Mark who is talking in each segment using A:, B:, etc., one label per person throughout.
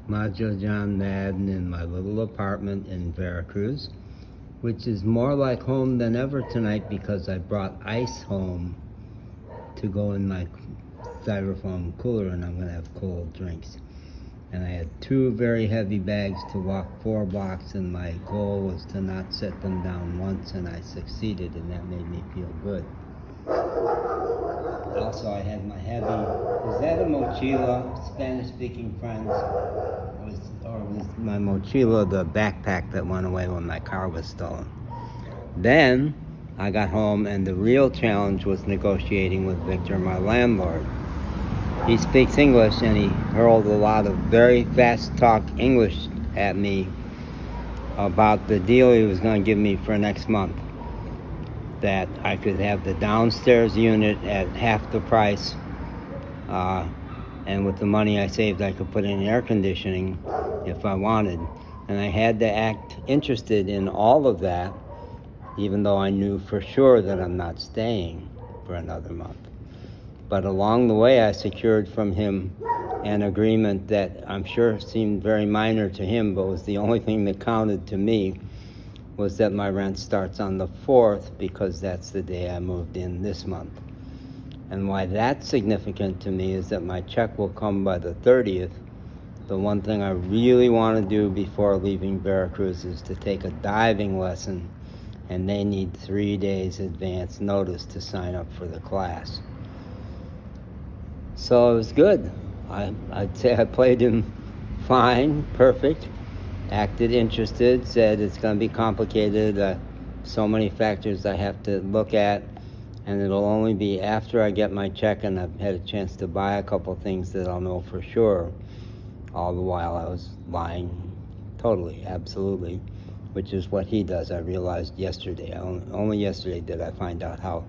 A: Majo John Madden in my little apartment in Veracruz, which is more like home than ever tonight because I brought ice home to go in my styrofoam cooler, and I'm going to have cold drinks. And I had 2 very heavy bags to walk 4 blocks, and my goal was to not set them down once, and I succeeded, and that made me feel good. Also, I had my heavy, is that a mochila, Spanish-speaking friends? Or was my mochila the backpack that went away when my car was stolen? Then I got home, and the real challenge was negotiating with Victor, my landlord. He speaks English, and he hurled a lot of very fast talk English at me about the deal he was going to give me for next month. That I could have the downstairs unit at half the price, and with the money I saved I could put in air conditioning if I wanted. And I had to act interested in all of that, even though I knew for sure that I'm not staying for another month. But along the way I secured from him an agreement that I'm sure seemed very minor to him, but was the only thing that counted to me, was that my rent starts on the 4th because that's the day I moved in this month. And why that's significant to me is that my check will come by the 30th. The one thing I really want to do before leaving Veracruz is to take a diving lesson, and they need 3 days advance notice to sign up for the class. So it was good. I'd say I played him fine, perfect. Acted interested, said it's going to be complicated, so many factors I have to look at, and it'll only be after I get my check and I've had a chance to buy a couple things that I'll know for sure. All the while I was lying totally, absolutely, which is what he does. I realized yesterday, only yesterday did I find out how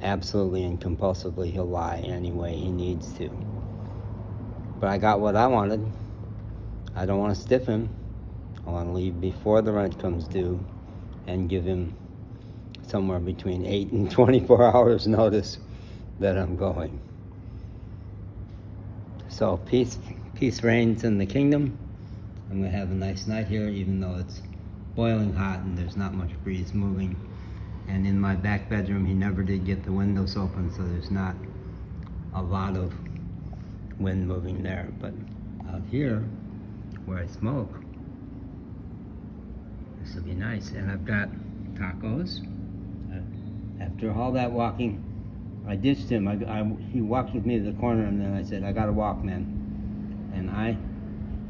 A: absolutely and compulsively he'll lie any way he needs to. But I got what I wanted. I don't want to stiff him. I want to leave before the rent comes due and give him somewhere between 8 and 24 hours notice that I'm going. So peace reigns in the kingdom. I'm going to have a nice night here, even though it's boiling hot and there's not much breeze moving. And in my back bedroom, he never did get the windows open, so there's not a lot of wind moving there. But out here, where I smoke, this will be nice. And I've got tacos. After all that walking, I ditched him. He walked with me to the corner, and then I said, I gotta walk, man. And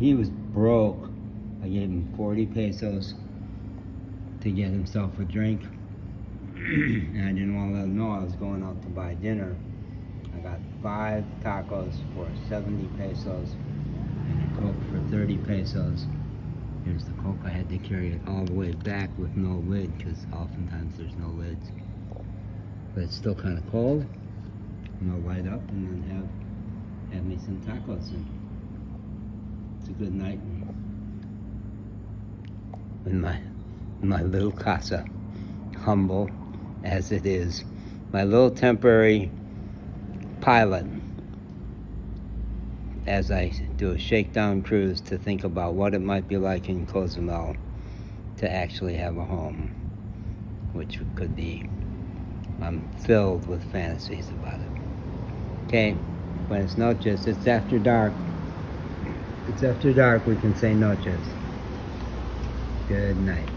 A: he was broke. I gave him 40 pesos to get himself a drink. And I didn't want to let him know I was going out to buy dinner. I got 5 tacos for 70 pesos and a Coke for 30 pesos. Here's the Coke. I had to carry it all the way back with no lid because oftentimes there's no lids. But it's still kind of cold. And I'll light up and then have me some tacos. And it's a good night in my little casa, humble as it is, my little temporary pilot, as I do a shakedown cruise to think about what it might be like in Cozumel to actually have a home, which could be, I'm filled with fantasies about it. Okay, buenas noches. It's after dark. It's after dark, we can say noches. Good night.